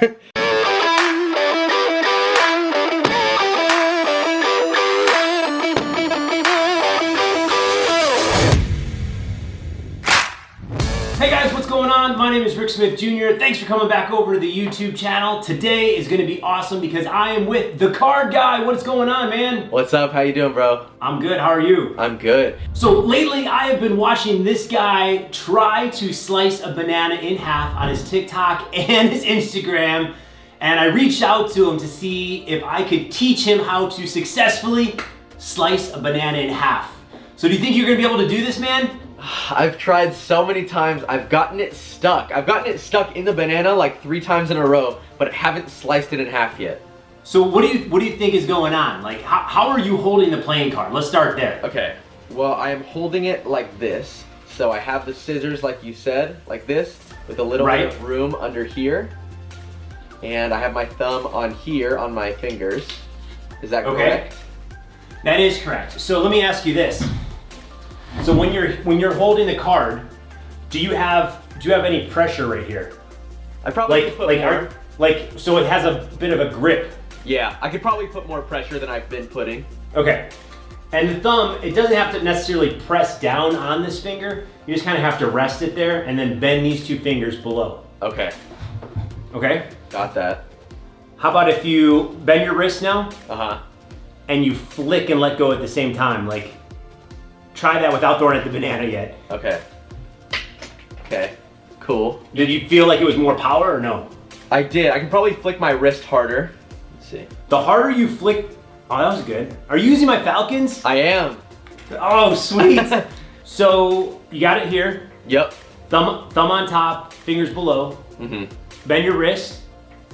Hey guys, what's going on? My name is Rick Smith Jr. Thanks for coming back over to the YouTube channel. Today is gonna be awesome because I am with the card guy. What's going on, man? What's up? How you doing, bro? I'm good, how are you? I'm good. So lately I have been watching this guy try to slice a banana in half on his TikTok and his Instagram, and I reached out to him to see if I could teach him how to successfully slice a banana in half. So do you think you're gonna be able to do this, man? I've tried so many times. I've gotten it stuck. I've gotten it stuck in the banana like 3 times in a row, but haven't sliced it in half yet. So what do you think is going on? Like, how are you holding the playing card? Let's start there. Okay, well, I am holding it like this. So I have the scissors, like you said, like this, with a little bit of room under here. And I have my thumb on here on my fingers. Is that correct? That is correct. So let me ask you this. So when you're holding the card, do you have any pressure right here? I probably could put more. So it has a bit of a grip. Yeah, I could probably put more pressure than I've been putting. Okay. And the thumb, it doesn't have to necessarily press down on this finger. You just kind of have to rest it there and then bend these 2 fingers below. Okay. Okay? Got that. How about if you bend your wrist now? Uh-huh. And you flick and let go at the same time, like. Try that without throwing at the banana yet. Okay. Okay. Cool. Did you feel like it was more power or no? I did. I can probably flick my wrist harder. Let's see. The harder you flick... Oh, that was good. Are you using my Falcons? I am. Oh, sweet. So, you got it here. Yep. Thumb on top, fingers below. Mm-hmm. Bend your wrist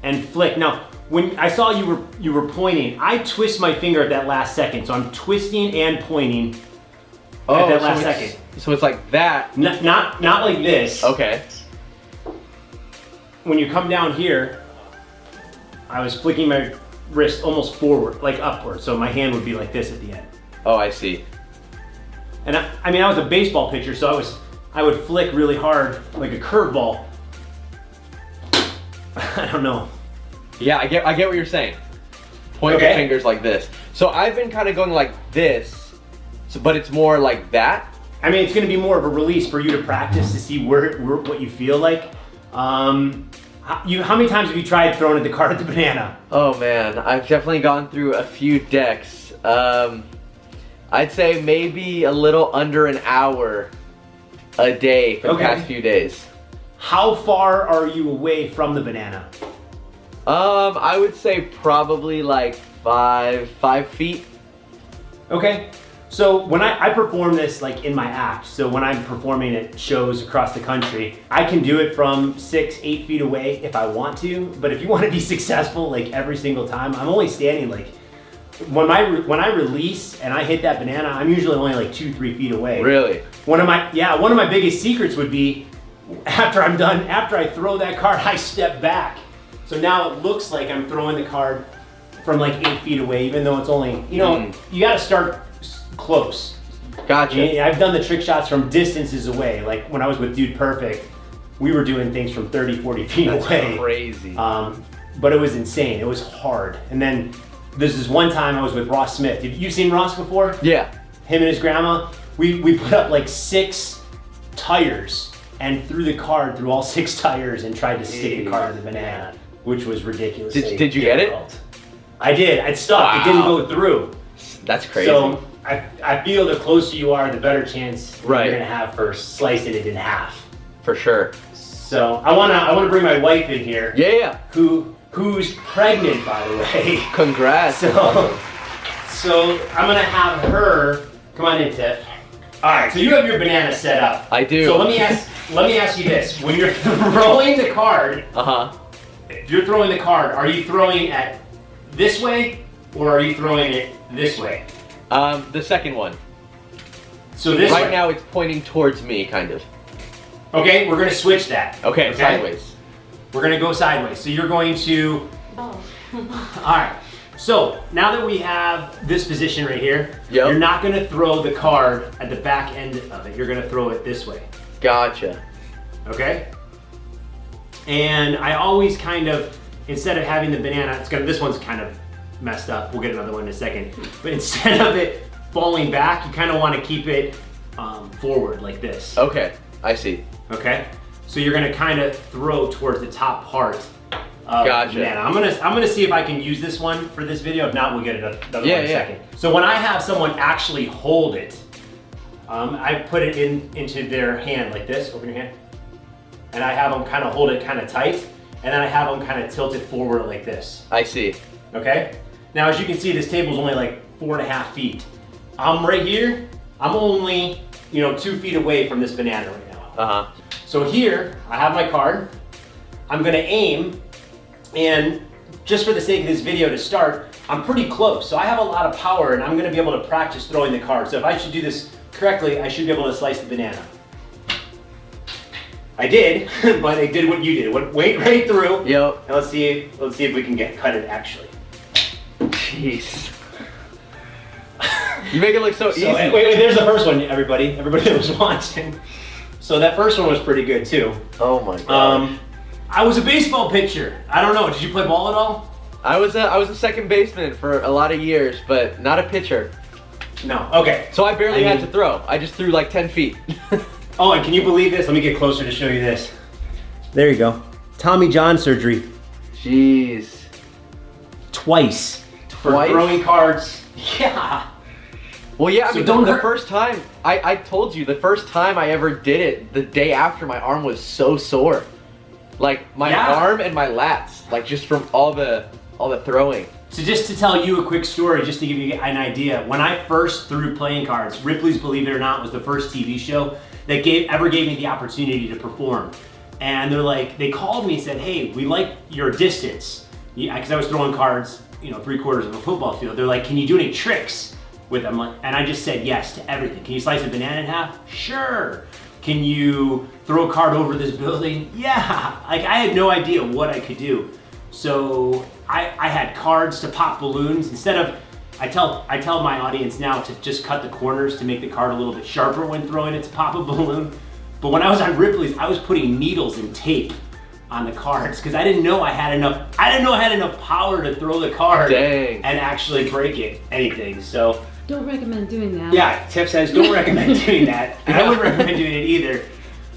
and flick. Now, when I saw you were pointing, I twist my finger at that last second. So I'm twisting and pointing. At that last second. So it's like that. Not like this. Okay. When you come down here, I was flicking my wrist almost forward, like upward. So my hand would be like this at the end. Oh, I see. And I mean, I was a baseball pitcher, so I would flick really hard, like a curveball. I don't know. Yeah, I get what you're saying. Point your fingers like this. So I've been kind of going like this. But it's more like that? I mean, it's going to be more of a release for you to practice to see what you feel like. How many times have you tried throwing at the card at the banana? Oh man, I've definitely gone through a few decks. I'd say maybe a little under an hour a day for the past few days. How far are you away from the banana? I would say probably like 5 feet. Okay. So when I perform this like in my act, so when I'm performing at shows across the country, I can do it from 6-8 feet away if I want to, but if you want to be successful like every single time, I'm only standing like, when I release and I hit that banana, I'm usually only like 2-3 feet away. Really? One of my biggest secrets would be, after I'm done, after I throw that card, I step back. So now it looks like I'm throwing the card from like 8 feet away, even though it's only, you gotta start close. Gotcha. I've done the trick shots from distances away. Like when I was with Dude Perfect, we were doing things from 30-40 feet away. That's crazy. But it was insane. It was hard. And then there's this one time I was with Ross Smith. Have you seen Ross before? Yeah. Him and his grandma. We put up like 6 tires and threw the card through all 6 tires and tried to stick a card in the banana, which was ridiculous. Did you get it? I did. It stuck. Wow. It didn't go through. That's crazy. So I feel the closer you are, the better chance you're gonna have for slicing it in half. For sure. So I wanna bring my wife in here. Yeah. Who's pregnant, by the way. Congrats. So I'm gonna have her come on in, Tiff. All right. So you have your banana set up. I do. So let me ask you this: when you're throwing the card, if you're throwing the card, are you throwing it this way or are you throwing it this way? The second one. So this right now it's pointing towards me, kind of. Okay, we're gonna switch that. Okay, sideways. We're gonna go sideways. So you're going to. Oh. All right. So now that we have this position right here, you're not gonna throw the card at the back end of it. You're gonna throw it this way. Gotcha. Okay. And I always kind of instead of having the banana, this one's kind of messed up. We'll get another one in a second. But instead of it falling back, you kind of want to keep it forward like this. Okay, I see. Okay, so you're gonna kind of throw towards the top part of Gotcha. the banana. I'm gonna see if I can use this one for this video. If not, we'll get another one in a second. So when I have someone actually hold it, I put it into their hand like this. Open your hand, and I have them kind of hold it kind of tight, and then I have them kind of tilt it forward like this. I see. Okay. Now, as you can see, this table's only like 4.5 feet. I'm right here. I'm only 2 feet away from this banana right now. So here, I have my card. I'm gonna aim, and just for the sake of this video to start, I'm pretty close. So I have a lot of power, and I'm gonna be able to practice throwing the card. So if I should do this correctly, I should be able to slice the banana. I did, but I did what you did. Wait right through. Yep. And let's see if we can cut it actually. Jeez. You make it look so easy. Wait, there's the first one, everybody that was watching. So that first one was pretty good too. Oh my god. I was a baseball pitcher. I don't know, did you play ball at all? I was a second baseman for a lot of years, but not a pitcher. No, okay. So I barely had to throw. I just threw like 10 feet. Oh, and can you believe this? Let me get closer to show you this. There you go. Tommy John surgery. Jeez. Twice? For throwing cards. Yeah. Well, yeah, I So mean, the first time, I told you, the first time I ever did it, the day after, my arm was so sore. Like, my arm and my lats, like, just from all the throwing. So just to tell you a quick story, just to give you an idea, when I first threw playing cards, Ripley's Believe It or Not was the first TV show that ever gave me the opportunity to perform. And they called me and said, hey, we like your distance. Because I was throwing cards, 3/4 of a football field. They're like, can you do any tricks with them? And I just said yes to everything. Can you slice a banana in half? Sure. Can you throw a card over this building? Yeah. Like, I had no idea what I could do. So I had cards to pop balloons. Instead of, I tell my audience now to just cut the corners to make the card a little bit sharper when throwing it to pop a balloon. But when I was on Ripley's, I was putting needles and tape on the cards because I didn't know I had enough power to throw the card and actually break anything. So don't recommend doing that. Yeah, Tiff says don't recommend doing that. And I wouldn't recommend doing it either.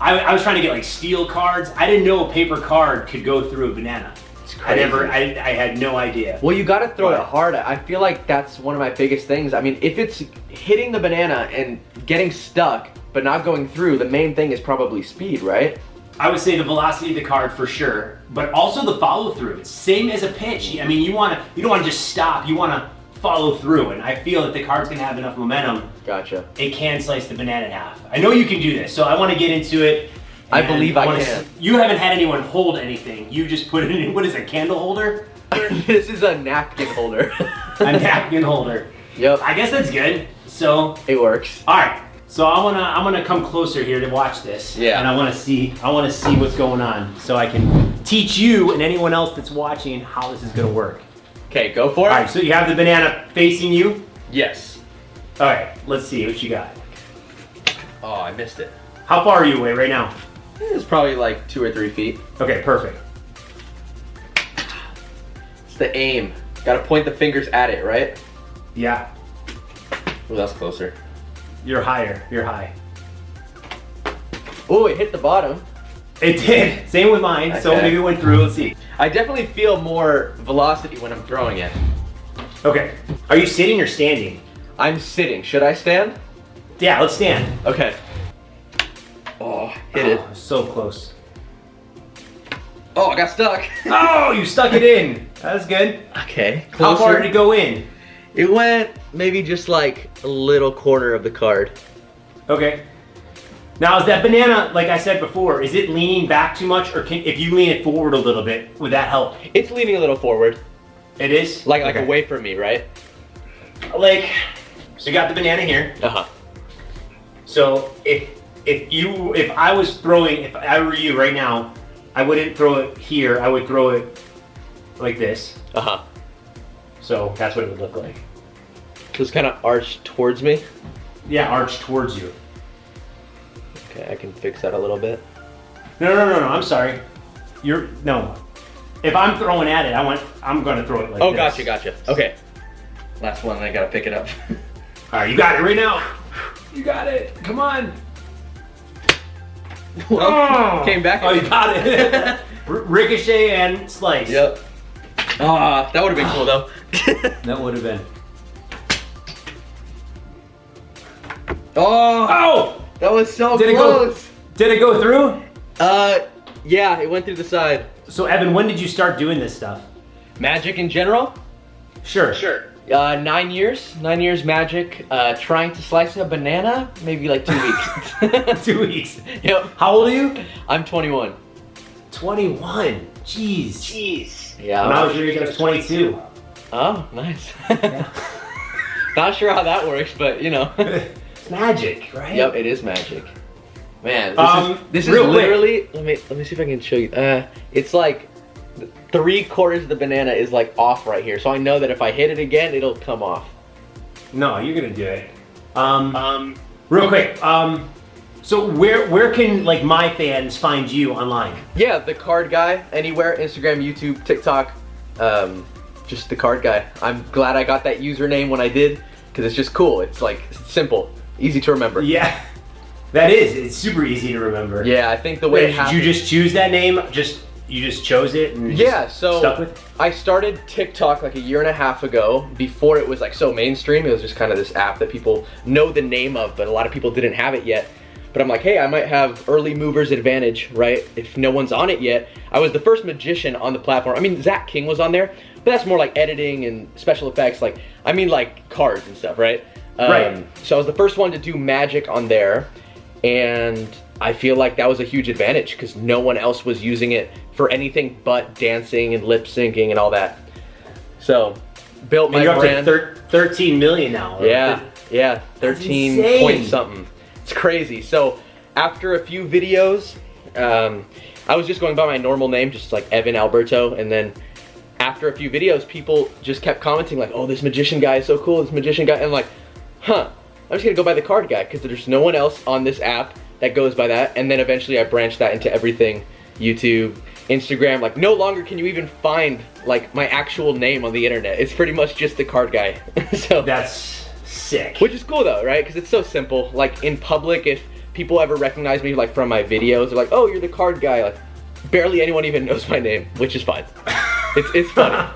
I was trying to get like steel cards. I didn't know a paper card could go through a banana. It's crazy. I had no idea. Well, you gotta throw it hard. I feel like that's one of my biggest things. I mean, if it's hitting the banana and getting stuck, but not going through, the main thing is probably speed, right? I would say the velocity of the card for sure, but also the follow through. It's same as a pitch. I mean, you don't want to just stop. You want to follow through, and I feel that the card's gonna have enough momentum. Gotcha. It can slice the banana in half. I know you can do this, so I want to get into it. I believe I can. You haven't had anyone hold anything. You just put it in. What is it? Candle holder? This is a napkin holder. A napkin holder. Yep. I guess that's good. So it works. All right. So I'm gonna come closer here to watch this. Yeah. And I want to see what's going on, so I can teach you and anyone else that's watching how this is gonna work. Okay, go for it. All right. So you have the banana facing you. Yes. All right. Let's see what you got. Oh, I missed it. How far are you away right now? It's probably like 2 or 3 feet. Okay. Perfect. It's the aim. Gotta point the fingers at it, right? Yeah. Oh, that's closer. You're higher. You're high. Oh, it hit the bottom. It did. Same with mine. Okay. So maybe it went through. Let's see. I definitely feel more velocity when I'm throwing it. Okay. Are you sitting or standing? I'm sitting. Should I stand? Yeah, let's stand. Okay. Oh, hit it. So close. Oh, I got stuck. Oh, you stuck it in. That's good. Okay. How far did it go in? It went maybe just like a little corner of the card. Okay. Now, is that banana, like I said before, is it leaning back too much, or if you lean it forward a little bit, would that help? It's leaning a little forward. It is? Like away from me, right? So you got the banana here. Uh-huh. So if I were you right now, I wouldn't throw it here. I would throw it like this. Uh-huh. So that's what it would look like. So it's kind of arched towards me? Yeah, arched towards you. Okay, I can fix that a little bit. No, I'm sorry. if I'm throwing at it, I'm gonna throw it like Oh, this. gotcha. Okay. Last one, I gotta pick it up. All right, you got it right now. You got it. Come on. Well, came back. Oh, you got it. Ricochet and slice. Yep. Ah, that would have been cool though. That would have been. Oh, that was so Did close. Did it go through? Yeah, it went through the side. So Evan, when did you start doing this stuff? Magic in general? Sure. 9 years. 9 years magic. Trying to slice a banana? Maybe like 2 weeks. 2 weeks. Yep. How old are you? I'm 21. 21. Jeez. Yeah. When I was your age, I was 22. Oh, nice. Not sure how that works, but you know. It's magic, right? Yep, it is magic. Man, this is real literally. Quick. Let me see if I can show you. It's like 3/4 of the banana is like off right here, so I know that if I hit it again, it'll come off. No, you're gonna do it. Real quick. So where can like my fans find you online? Yeah, the card guy. Anywhere, Instagram, YouTube, TikTok. Just the card guy. I'm glad I got that username when I did, because it's just cool. It's like simple, easy to remember. Yeah, that is. It's super easy to remember. Yeah, I think the way it Did happened. you just choose that name? You just chose it and So stuck with it? I started TikTok like 1.5 years ago. Before it was like so mainstream, it was just kind of this app that people know the name of, but a lot of people didn't have it yet. But I'm like, hey, I might have early movers advantage, right? If no one's on it yet. I was the first magician on the platform. I mean, Zach King was on there, but that's more like editing and special effects. Like, I mean like cards and stuff, right? Right. So I was the first one to do magic on there, and I feel like that was a huge advantage because no one else was using it for anything but dancing and lip syncing and all that. So, built my And you're brand. up to 13 million now. Yeah, 13 insane. point something. It's crazy. So, after a few videos, I was just going by my normal name, just like Evan Alberto, and then after a few videos, people just kept commenting like, oh, this magician guy is so cool, this magician guy, and I'm like, huh, I'm just gonna go by the card guy because there's no one else on this app that goes by that. And then eventually I branched that into everything, YouTube, Instagram. Like, no longer can you even find like my actual name on the internet. It's pretty much just the card guy. So That's sick. which is cool though, right? Because it's so simple. Like in public, if people ever recognize me like from my videos, they're like, oh, you're the card guy. Like, barely anyone even knows my name, which is fine. It's funny.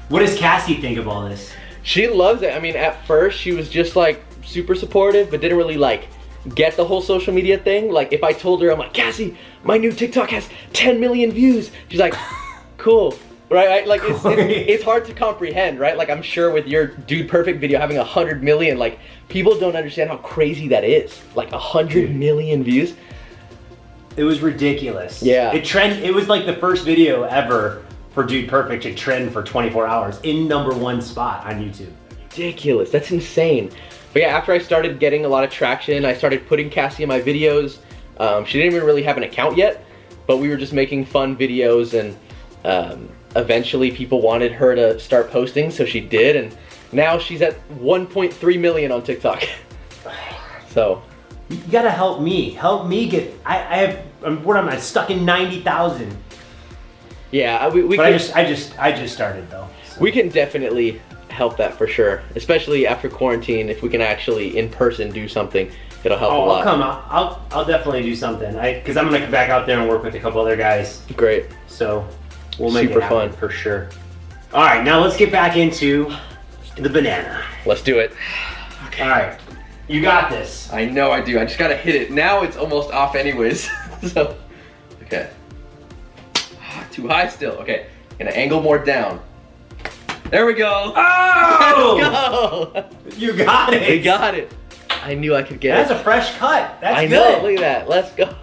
What does Cassie think of all this? She loves it. I mean, at first she was just like super supportive, but didn't really like get the whole social media thing. Like if I told her, I'm like, Cassie, my new TikTok has 10 million views. She's like, cool, right? Like it's hard to comprehend, right? Like I'm sure with your Dude Perfect video having 100 million, like people don't understand how crazy that is. Like 100 million views. It was ridiculous. Yeah. It was like the first video ever for Dude Perfect to trend for 24 hours in #1 spot on YouTube. Ridiculous. That's insane. But yeah, after I started getting a lot of traction, I started putting Cassie in my videos. She didn't even really have an account yet, but we were just making fun videos, and eventually people wanted her to start posting, so she did, and now she's at 1.3 million on TikTok. So You gotta help me. Help me get. I'm stuck in 90,000. yeah, we But can, I just started though. So. we can definitely help that for sure, especially after quarantine. If we can actually in person do something, it'll help a Oh, lot. I'll come out. I'll definitely do something. Because I'm gonna come back out there and work with a couple other guys. Great. So we'll make Super it happen fun. for sure. All right, now let's get back into the banana. Let's do it. All right, you got this. I know I do. I just gotta hit it. Now it's almost off anyways. So, okay. Too high still. Okay, gonna angle more down. There we go. Oh! Let's go. You got it. We got it. I knew I could get That's it. a fresh cut. That's I good. know. Look at that. Let's go.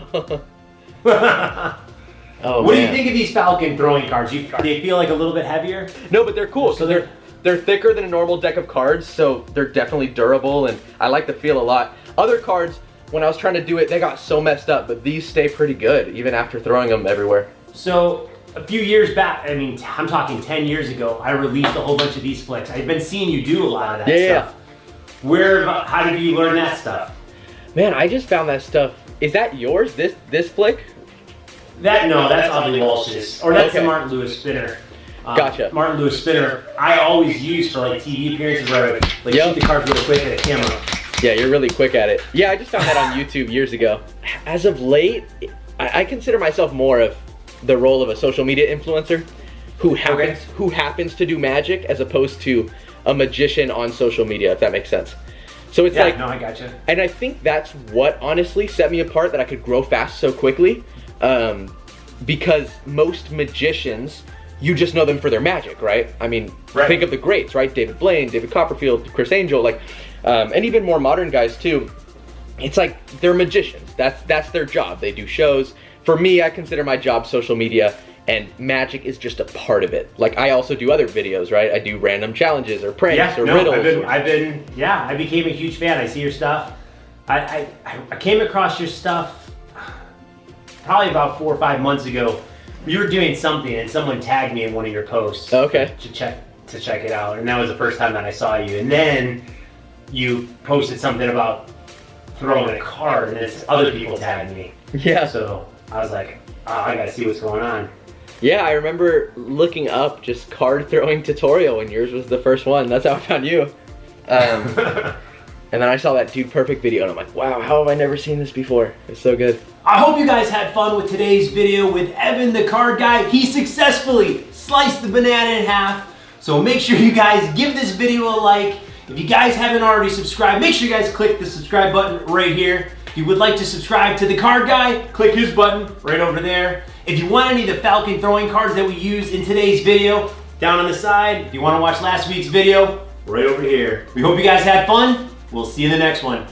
Oh, What do you man. think of these Falcon throwing cards? They feel like a little bit heavier? No, but they're cool. So So they're thicker than a normal deck of cards, so they're definitely durable, and I like the feel a lot. Other cards, when I was trying to do it, they got so messed up, but these stay pretty good, even after throwing them everywhere. So a few years back, I mean, I'm talking 10 years ago, I released a whole bunch of these flicks. I've been seeing you do a lot of that Yeah. stuff. How did you learn that stuff? Man, I just found that stuff. Is that yours? This flick? That's Audley Walsh's, or that's Okay. the Martin Lewis spinner. Gotcha. Martin Lewis spinner. I always use for like TV appearances where I would like Yep. shoot the cards really quick at a camera. Yeah, you're really quick at it. Yeah, I just found that on YouTube years ago. As of late, I consider myself more of the role of a social media influencer who happens to do magic as opposed to a magician on social media, if that makes sense. So it's like, no, I gotcha. and I think that's what honestly set me apart, that I could grow fast so quickly, because most magicians, you just know them for their magic, right? I mean, think of the greats, right? David Blaine, David Copperfield, Chris Angel, like, and even more modern guys too. It's like they're magicians. That's their job. They do shows. For me, I consider my job social media, and magic is just a part of it. Like, I also do other videos, right? I do random challenges or pranks or riddles. I became a huge fan. I see your stuff. I came across your stuff probably about 4 or 5 months ago. You were doing something and someone tagged me in one of your posts. Okay. To check it out. And that was the first time that I saw you. And then you posted something about throwing a card, and then other people tagged me. Yeah. So I was like, I gotta see what's going on. Yeah, I remember looking up just card throwing tutorial, and yours was the first one. That's how I found you. And then I saw that Dude Perfect video, and I'm like, wow, how have I never seen this before? It's so good. I hope you guys had fun with today's video with Evan the card guy. He successfully sliced the banana in half. So make sure you guys give this video a like. If you guys haven't already subscribed, make sure you guys click the subscribe button right here. If you would like to subscribe to the card guy, click his button right over there. If you want any of the Falcon throwing cards that we used in today's video, down on the side. If you want to watch last week's video, right over here. We hope you guys had fun. We'll see you in the next one.